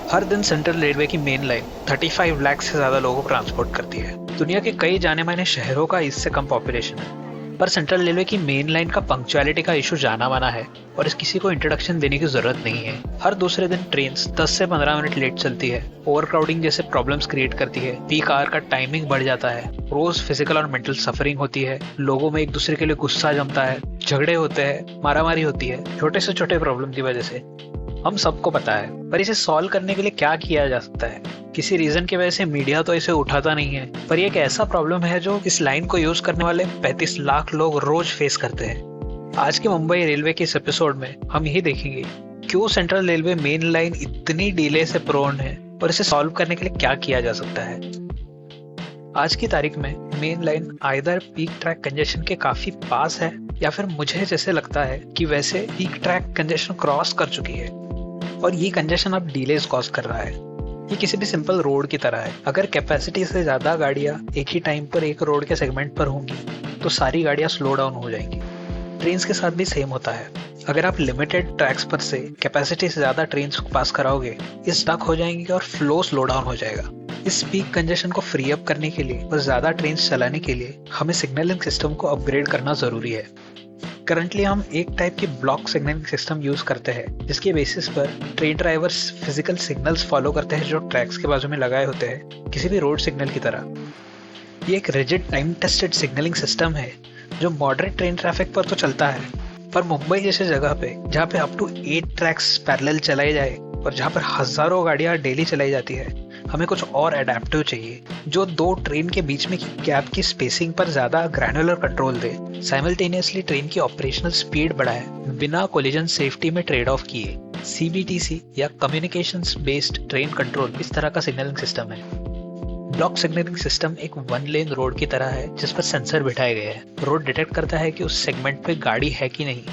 हर दिन central railway की main line 35 lakh से ज्यादा लोगों को ट्रांसपोर्ट करती है। दुनिया के कई जाने माने शहरों का इससे कम पॉपुलेशन है, पर सेंट्रल रेलवे की मेन लाइन का पंक्चुअलिटी का इशू जाना माना है और इस किसी को इंट्रोडक्शन देने की जरूरत नहीं है। हर दूसरे दिन ट्रेन 10 से 15 मिनट लेट चलती है, ओवरक्राउडिंग जैसे प्रॉब्लम्स क्रिएट करती है, पीक आवर का टाइमिंग बढ़ जाता है, रोज फिजिकल और मेंटल सफरिंग होती है, लोगों में एक दूसरे के लिए गुस्सा जमता है, झगड़े होते हैं, मारामारी होती है छोटे से छोटे प्रॉब्लम की वजह से। हम सबको पता है, पर इसे सॉल्व करने के लिए क्या किया जा सकता है? किसी रीजन की वजह से मीडिया तो इसे उठाता नहीं है, पर यह एक ऐसा प्रॉब्लम है जो इस लाइन को यूज करने वाले 35 लाख लोग रोज फेस करते हैं। आज के मुंबई रेलवे के इस एपिसोड में हम यही देखेंगे क्यों सेंट्रल रेलवे मेन लाइन इतनी डिले से प्रोन है और इसे सॉल्व करने के लिए क्या किया जा सकता है। आज की तारीख में main line either peak track congestion के काफी पास है या फिर मुझे जैसे लगता है कि वैसे पीक ट्रैक कंजेशन क्रॉस कर चुकी है और ये कंजेशन अब डिलेज कॉज कर रहा है। ये किसी भी सिंपल रोड की तरह है। अगर कैपेसिटी से ज्यादा गाड़ियां एक ही टाइम पर एक रोड के सेगमेंट पर होंगी तो सारी गाड़ियां स्लो डाउन हो जाएंगी। ट्रेन्स के साथ भी सेम होता है। अगर आप लिमिटेड ट्रैक्स पर से कैपेसिटी से ज्यादा ट्रेन्स को पास कराओगे, ये स्टक हो जाएंगी और फ्लो स्लो डाउन हो जाएगा। इस पीक कंजेशन को फ्री अप करने के लिए और ज्यादा ट्रेन्स चलाने के लिए हमें सिग्नलिंग सिस्टम को अपग्रेड करना जरूरी है। करंटली हम एक टाइप की ब्लॉक सिग्नलिंग सिस्टम यूज करते हैं, जिसके बेसिस पर train drivers physical signals follow करते हैं जो ट्रैक्स के बाजू में लगाए होते हैं, किसी भी रोड सिग्नल की तरह। ये एक rigid time tested signalling system है जो मॉडरेट ट्रेन ट्रैफिक पर तो चलता है, पर मुंबई जैसे जगह पे जहाँ पे अप टू 8 ट्रैक्स पैरेलल चलाए जाए और जहाँ पर हजारों गाड़ियां डेली चलाई जाती है, हमें कुछ और एडेप्टिव चाहिए जो दो ट्रेन के बीच में की गैप की स्पेसिंग पर ज्यादा ग्रैनुलर कंट्रोल दे, साइमल्टेनियसली ट्रेन की ऑपरेशनल स्पीड बढ़ाए बिना कोलिजन सेफ्टी में ट्रेड ऑफ किए। सीबीटीसी या कम्युनिकेशंस बेस्ड ट्रेन कंट्रोल इस तरह का सिग्नलिंग सिस्टम है। ब्लॉक सिग्नलिंग सिस्टम एक वन लेन रोड की तरह है जिस पर सेंसर बिठाए गए हैं। रोड डिटेक्ट करता है कि उस सेगमेंट पे गाड़ी है कि नहीं,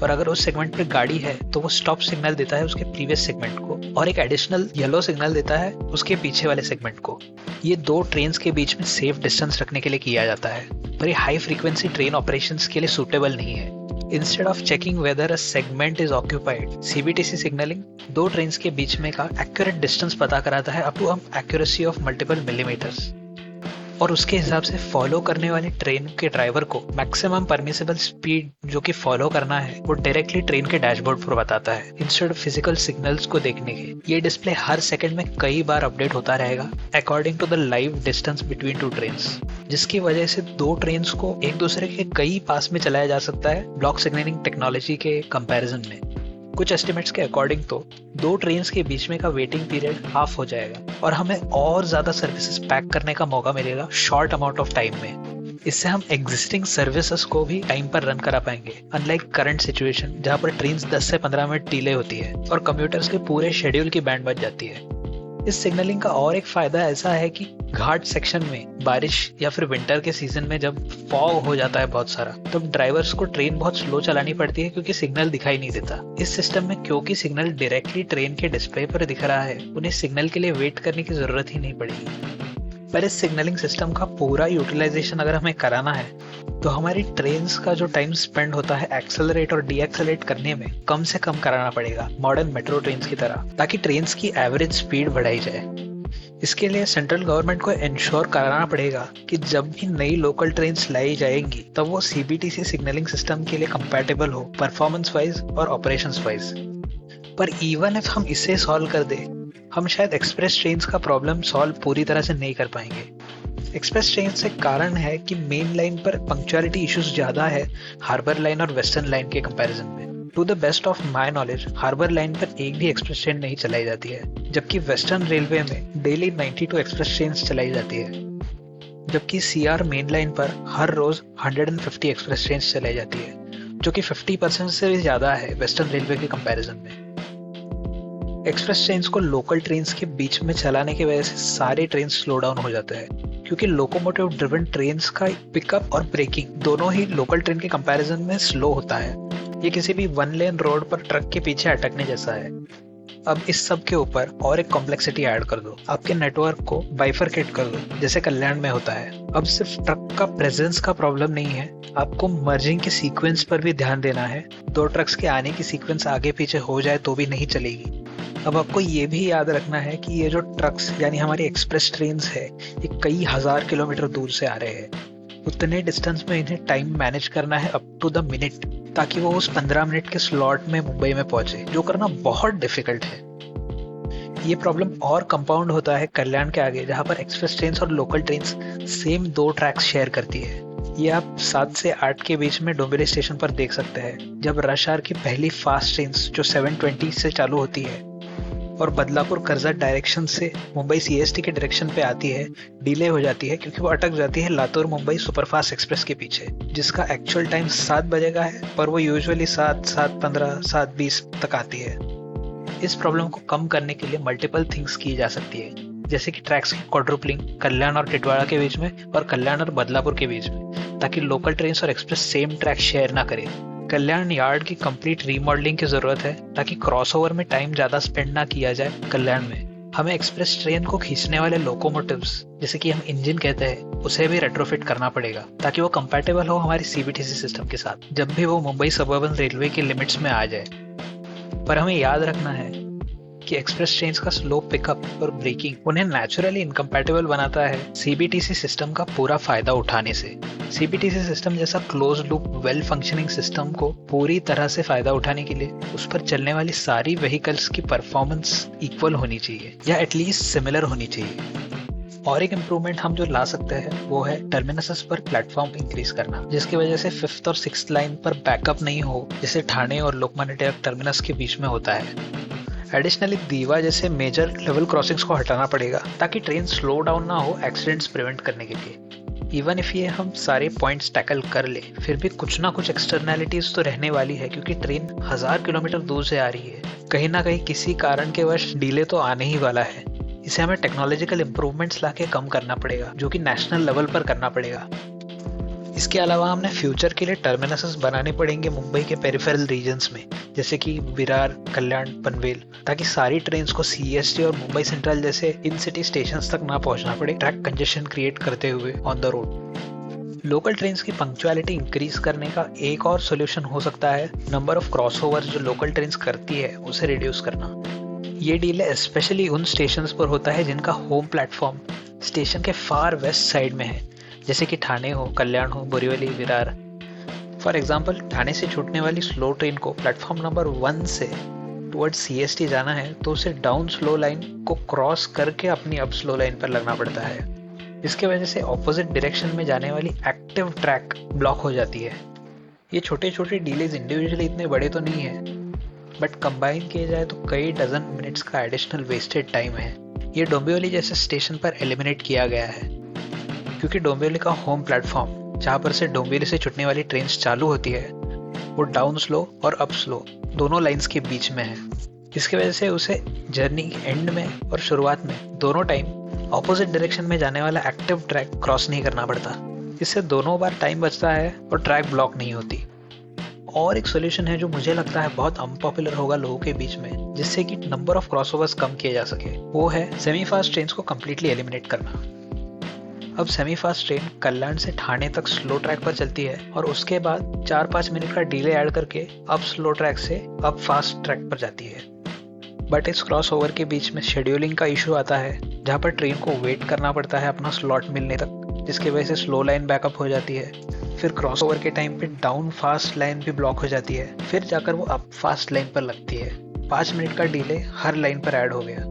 और अगर उस सेगमेंट पे गाड़ी है तो वो स्टॉप सिग्नल देता है उसके प्रीवियस सेगमेंट को और एक एडिशनल येलो सिग्नल देता है उसके पीछे वाले सेगमेंट को। ये दो ट्रेन्स के बीच में सेफ डिस्टेंस रखने के लिए किया जाता है, पर ये हाई फ्रीक्वेंसी ट्रेन ऑपरेशंस के लिए सूटेबल नहीं है। Instead of checking whether a segment is occupied, CBTC signalling दो ट्रेन्स के बीच में का एक्यूरेट डिस्टेंस पता कराता है up to accuracy of multiple millimetres, और उसके हिसाब से फॉलो करने वाली ट्रेन के ड्राइवर को मैक्सिमम परमिसिबल स्पीड जो कि फॉलो करना है वो डायरेक्टली ट्रेन के डैशबोर्ड पर बताता है इंस्टेड ऑफ फिजिकल सिग्नल्स को देखने के। ये डिस्प्ले हर सेकंड में कई बार अपडेट होता रहेगा according to the live distance between two trains, जिसकी वजह से दो ट्रेन्स को एक दूसरे के कई पास में चलाया जा सकता है ब्लॉक सिग्नलिंग टेक्नोलॉजी के कंपैरिजन में। कुछ एस्टिमेट्स के अकॉर्डिंग तो दो ट्रेन्स के बीच में का वेटिंग पीरियड हाफ हो जाएगा और हमें और ज्यादा सर्विसेज पैक करने का मौका मिलेगा शॉर्ट अमाउंट ऑफ टाइम में। इससे हम एग्जिस्टिंग सर्विसेज को भी टाइम पर रन करा पाएंगे, अनलाइक करंट सिचुएशन जहां पर ट्रेन 10 से 15 मिनट डिले होती है और कम्यूटर्स के पूरे शेड्यूल की बैंड बज जाती है। इस सिग्नलिंग का और एक फायदा ऐसा है कि घाट सेक्शन में बारिश या फिर विंटर के सीजन में जब फॉग हो जाता है बहुत सारा, तब ड्राइवर्स को ट्रेन बहुत स्लो चलानी पड़ती है क्योंकि सिग्नल दिखाई नहीं देता। इस सिस्टम में क्योंकि सिग्नल डायरेक्टली ट्रेन के डिस्प्ले पर दिख रहा है, उन्हें सिग्नल के लिए वेट करने की जरूरत ही नहीं पड़ेगी। पर इस सिग्नलिंग सिस्टम का पूरा यूटिलाइजेशन अगर हमें कराना है तो हमारी ट्रेन्स का जो टाइम स्पेंड होता है एक्सेलरेट और डीएक्सेलरेट करने में कम से कम कराना पड़ेगा मॉडर्न मेट्रो ट्रेन्स की तरह, ताकि ट्रेन्स की एवरेज स्पीड बढ़ाई जाए। इसके लिए सेंट्रल गवर्नमेंट को इंश्योर कराना पड़ेगा कि जब भी नई लोकल ट्रेन्स लाई जाएंगी तब वो सीबीटीसी सिग्नलिंग सिस्टम के लिए कंपैटिबल हो परफॉर्मेंस वाइज और ऑपरेशंस वाइज। पर इवन इफ हम इसे सॉल्व कर दे, हम शायद एक्सप्रेस ट्रेन्स का प्रॉब्लम सॉल्व पूरी तरह से नहीं कर पाएंगे। एक्सप्रेस ट्रेन से कारण है कि मेन लाइन पर पंक्चुअलिटी इश्यूज ज्यादा है हार्बर लाइन और वेस्टर्न लाइन के कंपैरिजन में। To the best of my knowledge harbour line पर एक भी एक्सप्रेस ट्रेन नहीं चलाई जाती है, जबकि वेस्टर्न रेलवे में डेली 92 एक्सप्रेस ट्रेन चलाई जाती है, जबकि सीआर मेन लाइन पर हर रोज 150 एक्सप्रेस ट्रेन चलाई जाती है, जो कि 50% से भी ज्यादा है वेस्टर्न रेलवे के कंपैरिजन में। एक्सप्रेस ट्रेन को लोकल ट्रेन के बीच में चलाने की वजह से सारे ट्रेन स्लो डाउन हो जाते हैं, क्योंकि लोकोमोटिव ड्रिवन ट्रेन का पिकअप और ब्रेकिंग दोनों ही लोकल ट्रेन के कंपैरिजन में स्लो होता है। ये किसी भी वन लेन रोड पर ट्रक के पीछे अटकने जैसा है। अब इस सब के ऊपर और एक कॉम्प्लेक्सिटी ऐड कर दो, आपके नेटवर्क को बाइफरकेट कर दो जैसे कल्याण में होता है। अब सिर्फ ट्रक का प्रेजेंस का प्रॉब्लम नहीं है, आपको मर्जिंग के सीक्वेंस पर भी ध्यान देना है। दो ट्रक्स के आने की सीक्वेंस आगे पीछे हो जाए तो भी नहीं चलेगी। अब आपको ये भी याद रखना है कि ये जो ट्रक्स यानी हमारी एक्सप्रेस ट्रेन्स है, ये कई हजार किलोमीटर दूर से आ रहे हैं। उतने डिस्टेंस में इन्हें टाइम मैनेज करना है अप टू द मिनट, ताकि वो उस 15 मिनट के स्लॉट में मुंबई में पहुंचे, जो करना बहुत डिफिकल्ट है। ये प्रॉब्लम और कंपाउंड होता है कल्याण के आगे, जहां पर एक्सप्रेस ट्रेन और local train same 2 tracks share करती है। ये आप 7 से 8 के बीच में डोंबिवली स्टेशन पर देख सकते हैं, जब रश आवर की पहली फास्ट ट्रेन जो 7:20 से चालू होती है और बदलापुर कर्जत डायरेक्शन से मुंबई सीएसटी के डायरेक्शन पे आती है, डिले हो जाती है क्योंकि वो अटक जाती है लातूर मुंबई सुपरफास्ट एक्सप्रेस के पीछे, जिसका एक्चुअल टाइम 7 बजे का है, पर वो यूजुअली 7, 7:15, 7:20 तक आती है। इस प्रॉब्लम को कम करने के लिए मल्टीपल थिंग्स की जा सकती है, जैसे कि ट्रैक्स की क्वाड्रुपलिंग कल्याण और टिटवाड़ा के बीच में और कल्याण और बदलापुर के बीच में, ताकि लोकल ट्रेन और एक्सप्रेस सेम ट्रैक शेयर ना करें। कल्याण यार्ड की कंप्लीट रीमॉडलिंग की जरूरत है, ताकि क्रॉसओवर में टाइम ज्यादा स्पेंड ना किया जाए कल्याण में। हमें एक्सप्रेस ट्रेन को खींचने वाले लोकोमोटिव्स, जैसे कि हम इंजन कहते हैं, उसे भी रेट्रोफिट करना पड़ेगा, ताकि वो कंपैटिबल हो हमारी सीबीटीसी सिस्टम के साथ, जब भी वो मुंबई सबअर्बन रेलवे के लिमिट्स में आ जाए। पर हमें याद रखना है कि एक्सप्रेस ट्रेन का स्लो पिकअप और ब्रेकिंग उन्हें नेचुरली इनकम्पैटिबल बनाता है सीबीटीसी सिस्टम का पूरा फायदा उठाने से। सीबीटीसी सिस्टम जैसा close loop well functioning system को पूरी तरह से फायदा उठाने के लिए उस पर चलने वाली सारी व्हीकल्स की परफॉर्मेंस इक्वल होनी चाहिए, या एटलीस्ट सिमिलर होनी चाहिए। और एक इम्प्रूवमेंट हम जो ला सकते हैं वो है टर्मिनसेस पर प्लेटफॉर्म इंक्रीज करना, जिसकी वजह से 5th और 6th लाइन पर बैकअप नहीं हो, जैसे ठाणे और लोकमान्य तिलक टर्मिनस के बीच में होता है। एडिशनली दीवा जैसे मेजर लेवल क्रॉसिंग्स को हटाना पड़ेगा, ताकि ट्रेन स्लो डाउन ना हो एक्सीडेंट्स प्रिवेंट करने के लिए। इवन इफ ये हम सारे पॉइंट्स टैकल कर ले, फिर भी कुछ ना कुछ एक्सटर्नैलिटीज तो रहने वाली है, क्योंकि ट्रेन 1000 किलोमीटर दूर से आ रही है। कहीं ना कहीं किसी कारण के वश डिले तो आने ही वाला है। इसे हमें टेक्नोलॉजिकल इंप्रूवमेंट्स लाके कम करना पड़ेगा, जो कि नेशनल लेवल पर करना पड़ेगा। इसके अलावा हमने फ्यूचर के लिए टर्मिनसेस बनाने पड़ेंगे मुंबई के पेरिफेरल रीजन्स में, जैसे कि विरार, कल्याण, पनवेल, ताकि सारी ट्रेन्स को सीएसटी और मुंबई सेंट्रल जैसे इन सिटी स्टेशंस तक ना पहुंचना पड़े, ट्रैक कंजेशन क्रिएट करते हुए on the road. Local trains की पंक्चुअलिटी इंक्रीज करने का एक और सोल्यूशन हो सकता है नंबर ऑफ क्रॉसओवर्स जो लोकल ट्रेन्स करती है उसे रिड्यूस करना। ये डिले स्पेशली उन स्टेशंस पर होता है जिनका होम प्लेटफॉर्म स्टेशन के फार वेस्ट साइड में है, जैसे कि ठाणे हो, कल्याण हो, बोरीवली, विरार। फॉर एग्जाम्पल ठाणे से छूटने वाली स्लो ट्रेन को प्लेटफॉर्म नंबर 1 से टुवर्ड सीएसटी जाना है, तो उसे डाउन स्लो लाइन को क्रॉस करके अपनी अप स्लो लाइन पर लगना पड़ता है। इसके वजह से ऑपोजिट डायरेक्शन में जाने वाली एक्टिव ट्रैक ब्लॉक हो जाती है। ये छोटे छोटे डिलेज इंडिविजुअली इतने बड़े तो नहीं है, बट कंबाइन किए जाए तो कई डजन मिनट्स का एडिशनल वेस्टेड टाइम है। ये डोंबिवली जैसे स्टेशन पर एलिमिनेट किया गया है, क्योंकि डोंबिवली का होम प्लेटफॉर्म, जहां पर से डोंबिवली से छूटने वाली ट्रेन चालू होती है, वो डाउन स्लो और अप स्लो दोनों लाइंस के बीच में है। इसकी वजह से उसे जर्नी एंड में और शुरुआत में दोनों टाइम ऑपोजिट डायरेक्शन में जाने वाला एक्टिव ट्रैक क्रॉस नहीं करना पड़ता। इससे दोनों बार टाइम बचता है और ट्रैक ब्लॉक नहीं होती। और एक सोल्यूशन है जो मुझे लगता है बहुत अनपॉपुलर होगा लोगों के बीच में, जिससे कि नंबर ऑफ क्रॉसओवर्स कम किए जा सके, वो है सेमी फास्ट ट्रेन को कंप्लीटली एलिमिनेट करना। अब सेमी फास्ट ट्रेन कल्याण से ठाणे तक स्लो ट्रैक पर चलती है, और उसके बाद 4-5 मिनट का डिले ऐड करके अब स्लो ट्रैक से अब फास्ट ट्रैक पर जाती है। बट इस क्रॉस ओवर के बीच में शेड्यूलिंग का इशू आता है, जहाँ पर ट्रेन को वेट करना पड़ता है अपना स्लॉट मिलने तक, जिसकी वजह से स्लो लाइन बैकअप हो जाती है। फिर क्रॉस ओवर के टाइम पे डाउन फास्ट लाइन भी ब्लॉक हो जाती है, फिर जाकर वो अप फास्ट लाइन पर लगती है। 5 मिनट का डिले हर लाइन पर ऐड हो गया।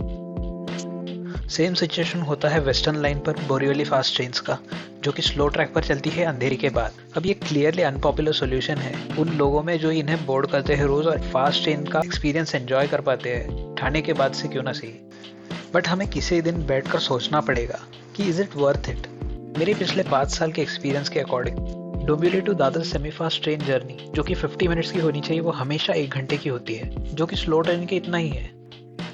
सेम सिचुएशन होता है वेस्टर्न लाइन पर बोरीवली फास्ट ट्रेन्स का, जो कि स्लो ट्रैक पर चलती है अंधेरी के बाद। अब ये क्लियरली अनपॉपुलर सॉल्यूशन है उन लोगों में जो इन्हें बोर्ड करते हैं रोज और फास्ट ट्रेन का एक्सपीरियंस एंजॉय कर पाते हैं, ठाणे के बाद से क्यों ना सही। बट हमें किसी दिन बैठकर सोचना पड़ेगा कि इज इट वर्थ इट। मेरे पिछले 5 साल के एक्सपीरियंस के according Dombivli to Dadar semi fast train journey, जो कि 50 मिनट्स की होनी चाहिए, वो हमेशा 1 घंटे की होती है, जो कि स्लो ट्रेन के इतना ही है।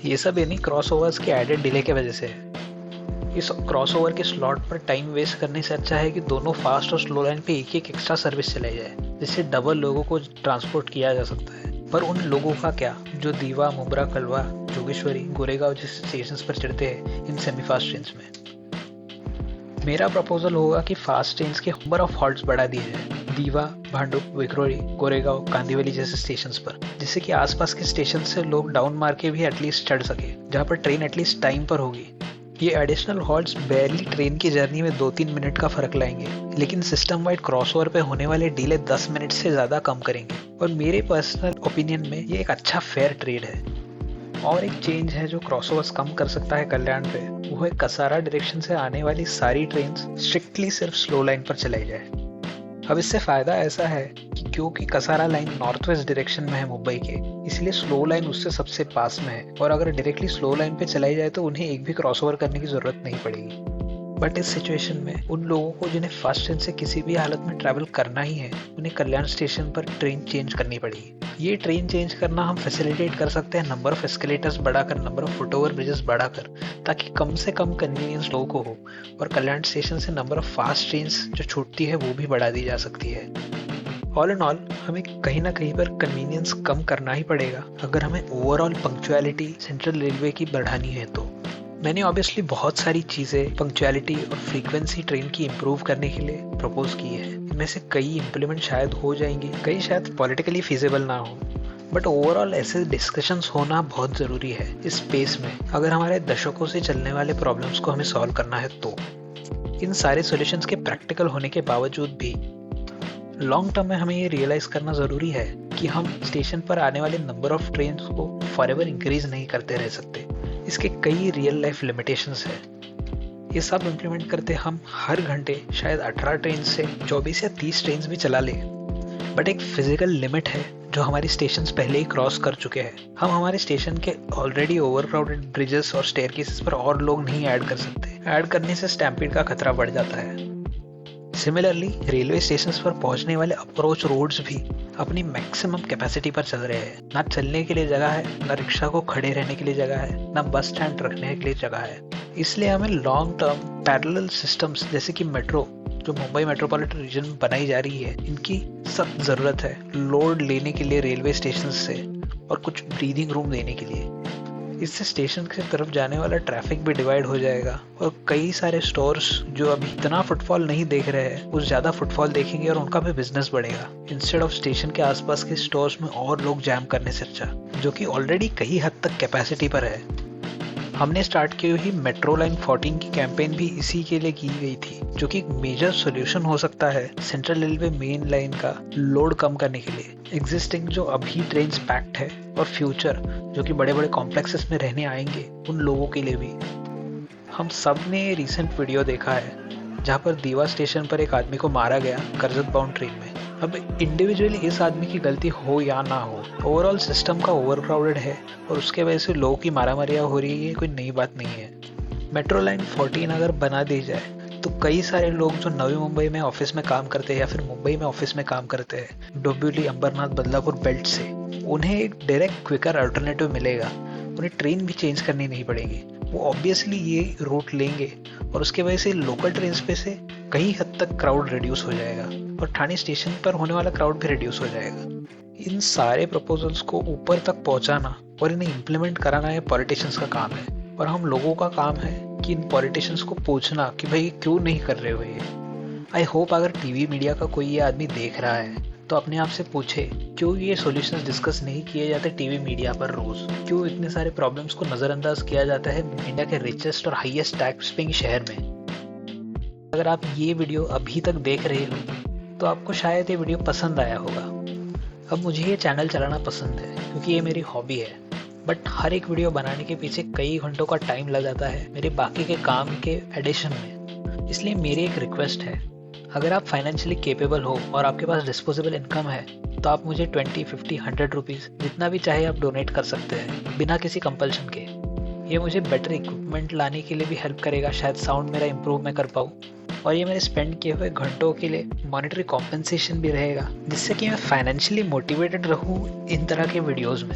ये सब इन्हीं क्रॉसओवर्स के एडेड डिले के वजह से है। इस क्रॉसओवर के स्लॉट पर टाइम वेस्ट करने से अच्छा है कि दोनों फास्ट और स्लो लाइन पे एक एक्स्ट्रा सर्विस चलाई जाए, जिससे डबल लोगों को ट्रांसपोर्ट किया जा सकता है। पर उन लोगों का क्या जो दीवा, मुब्रा, कलवा, जोगेश्वरी, गोरेगांव जैसे स्टेशन पर चढ़ते हैं इन सेमी फास्ट ट्रेन में। मेरा प्रपोजल होगा कि फास्ट ट्रेन के नंबर ऑफ हॉल्ट्स बढ़ा दिए जाए, दीवा, भांडुप, विक्रोळी, गोरेगांव, कांदिवली जैसे स्टेशन पर, जिससे कि आसपास के स्टेशन से लोग डाउन मार के भी एटलीस्ट चढ़ सके, जहाँ पर ट्रेन एटलीस्ट टाइम पर होगी। ये एडिशनल हॉल्ट्स बैरली ट्रेन की जर्नी में 2-3 मिनट का फर्क लाएंगे, लेकिन सिस्टम वाइड क्रॉसओवर पे होने वाले डिले 10 मिनट से ज्यादा कम करेंगे। और मेरे पर्सनल ओपिनियन में ये एक अच्छा फेयर ट्रेड है। और एक चेंज है जो क्रॉसओवर्स कम कर सकता है कल्याण पे, वो है कसारा डायरेक्शन से आने वाली सारी ट्रेन स्ट्रिक्टली सिर्फ स्लो लाइन पर चलाई जाए। अब इससे फायदा ऐसा है कि क्योंकि Kasara line north west direction में है मुंबई के, इसलिए स्लो लाइन उससे सबसे पास में है, और अगर डायरेक्टली स्लो लाइन पे चलाई जाए तो उन्हें एक भी क्रॉसओवर करने की जरूरत नहीं पड़ेगी। बट इस सिचुएशन में उन लोगों को जिन्हें फर्स्ट ट्रेन से किसी भी हालत में ट्रैवल करना ही है, उन्हें कल्याण स्टेशन पर ट्रेन चेंज करनी पड़ेगी। ये ट्रेन चेंज करना हम फैसिलिटेट कर सकते हैं नंबर ऑफ एस्केलेटर्स बढ़ाकर, नंबर ऑफ फुटओवर ब्रिजेस बढ़ाकर, ताकि कम से कम कन्वीनियंस लोगों को हो। और कल्याण स्टेशन से नंबर ऑफ फास्ट ट्रेन जो छूटती है वो भी बढ़ा दी जा सकती है। ऑल इन ऑल हमें कहीं ना कहीं पर कन्वीनियंस कम करना ही पड़ेगा अगर हमें ओवरऑल पंक्चुअलिटी सेंट्रल रेलवे की बढ़ानी है तो। मैंने ऑब्वियसली बहुत सारी चीज़ें पंक्चुअलिटी और फ्रीक्वेंसी ट्रेन की इम्प्रूव करने के लिए प्रपोज की है। इनमें से कई इम्प्लीमेंट शायद हो जाएंगी, कई शायद पॉलिटिकली फिजिबल ना हो, बट ओवरऑल ऐसे डिस्कशंस होना बहुत ज़रूरी है इस स्पेस में, अगर हमारे दशकों से चलने वाले प्रॉब्लम्स को हमें सॉल्व करना है तो। इन सारे सॉल्यूशंस के प्रैक्टिकल होने के बावजूद भी लॉन्ग टर्म में हमें ये रियलाइज करना ज़रूरी है कि हम स्टेशन पर आने वाले नंबर ऑफ ट्रेन को फॉरएवर इंक्रीज नहीं करते रह सकते। इसके कई रियल लाइफ लिमिटेशंस है। ये सब इम्प्लीमेंट करते हम हर घंटे शायद 18 ट्रेन से 24 या 30 ट्रेन भी चला ले, बट एक फिजिकल लिमिट है जो हमारी स्टेशन पहले ही क्रॉस कर चुके हैं। हम हमारे स्टेशन के ऑलरेडी ओवरक्राउडेड ब्रिजेस और स्टेयरकेसेस पर और लोग नहीं ऐड कर सकते। ऐड करने से स्टैम्पीड का खतरा बढ़ जाता है। सिमिलरली रेलवे स्टेशन पर पहुंचने वाले अप्रोच रोड्स भी अपनी मैक्सिमम कैपेसिटी पर चल रहे हैं। ना चलने के लिए जगह है, ना रिक्शा को खड़े रहने के लिए जगह है, ना बस स्टैंड रखने के लिए जगह है। इसलिए हमें लॉन्ग टर्म पैरेलल सिस्टम्स जैसे कि मेट्रो जो मुंबई मेट्रोपॉलिटन रीजन में बनाई जा रही है, इनकी सख्त जरूरत है लोड लेने के लिए रेलवे स्टेशन से, और कुछ ब्रीदिंग रूम देने के लिए। इससे स्टेशन की तरफ जाने वाला ट्रैफिक भी डिवाइड हो जाएगा, और कई सारे स्टोर्स जो अभी इतना फुटफॉल नहीं देख रहे हैं वो ज्यादा फुटफॉल देखेंगे और उनका भी बिजनेस बढ़ेगा, इंस्टेड ऑफ स्टेशन के आसपास के स्टोर्स में और लोग जैम करने से अच्छा, जो कि ऑलरेडी कई हद तक कैपेसिटी पर है। हमने स्टार्ट की हुई मेट्रो लाइन 14 की कैंपेन भी इसी के लिए की गई थी, जो कि एक मेजर सोल्यूशन हो सकता है सेंट्रल रेलवे मेन लाइन का लोड कम करने के लिए। एग्जिस्टिंग जो अभी ट्रेन पैक्ड है और फ्यूचर जो कि बड़े बड़े कॉम्प्लेक्सेस में रहने आएंगे उन लोगों के लिए भी। हम सब ने रिसेंट वीडियो देखा है जहाँ पर दीवा स्टेशन पर एक आदमी को मारा गया कर्जत बाउंड ट्रेन में। अब इंडिविजुअली इस आदमी की गलती हो या ना हो, ओवरऑल सिस्टम का ओवरक्राउडेड है और उसके वजह से लोगों की मारामारियां हो रही है, ये कोई नई बात नहीं है। मेट्रो लाइन 14 अगर बना दी जाए तो कई सारे लोग जो नवी मुंबई में ऑफिस में काम करते हैं या फिर मुंबई में ऑफिस में काम करते हैं डोंबिवली, अंबरनाथ, बदलापुर बेल्ट से, उन्हें एक डायरेक्ट क्विकर अल्टरनेटिव मिलेगा। उन्हें ट्रेन भी चेंज करनी नहीं पड़ेगी। वो ऑब्वियसली ये रूट लेंगे और उसके वजह से लोकल ट्रेन पे से कई हद तक क्राउड रिड्यूस हो जाएगा और ठाणे स्टेशन पर होने वाला क्राउड भी रिड्यूस हो जाएगा। इन सारे प्रपोजल्स को ऊपर तक पहुंचाना और इन्हें इम्प्लीमेंट कराना ये पॉलिटिशियंस का काम है, और हम लोगों का काम है कि इन पॉलिटिशियंस को पूछना कि भाई क्यों नहीं कर रहे हो ये। आई होप अगर टीवी मीडिया का कोई ये आदमी देख रहा है तो अपने आप से पूछे क्यों ये सॉल्यूशंस डिस्कस नहीं किए जाते टीवी मीडिया पर रोज, क्यों इतने सारे प्रॉब्लम्स को नजरअंदाज किया जाता है इंडिया के रिचेस्ट और हाईएस्ट टैक्स पेइंग शहर में। अगर आप ये वीडियो अभी तक देख रहे हो तो आपको शायद ये वीडियो पसंद आया होगा। अब मुझे ये चैनल चलाना पसंद है क्योंकि ये मेरी हॉबी है, बट हर एक वीडियो बनाने के पीछे कई घंटों का टाइम लग जाता है मेरे बाकी के काम के एडिशन में। इसलिए मेरी एक रिक्वेस्ट है, अगर आप फाइनेंशियली केपेबल हो और आपके पास डिस्पोजेबल इनकम है तो आप मुझे 20, 50, 100 रुपीज़ जितना भी चाहे आप डोनेट कर सकते हैं बिना किसी कंपल्शन के। ये मुझे बेटर इक्विपमेंट लाने के लिए भी हेल्प करेगा, शायद साउंड मेरा इम्प्रूव मैं कर पाऊँ, और ये मेरे स्पेंड किए हुए घंटों के लिए मॉनेटरी कॉम्पेंसेशन भी रहेगा, जिससे कि मैं फाइनेंशियली मोटिवेटेड रहूँ इन तरह के वीडियोज़ में।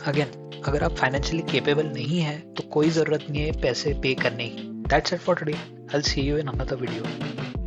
अगेन, अगर आप फाइनेंशियली केपेबल नहीं है तो कोई ज़रूरत नहीं है पैसे पे करने की। That's it for today. I will see you in another video.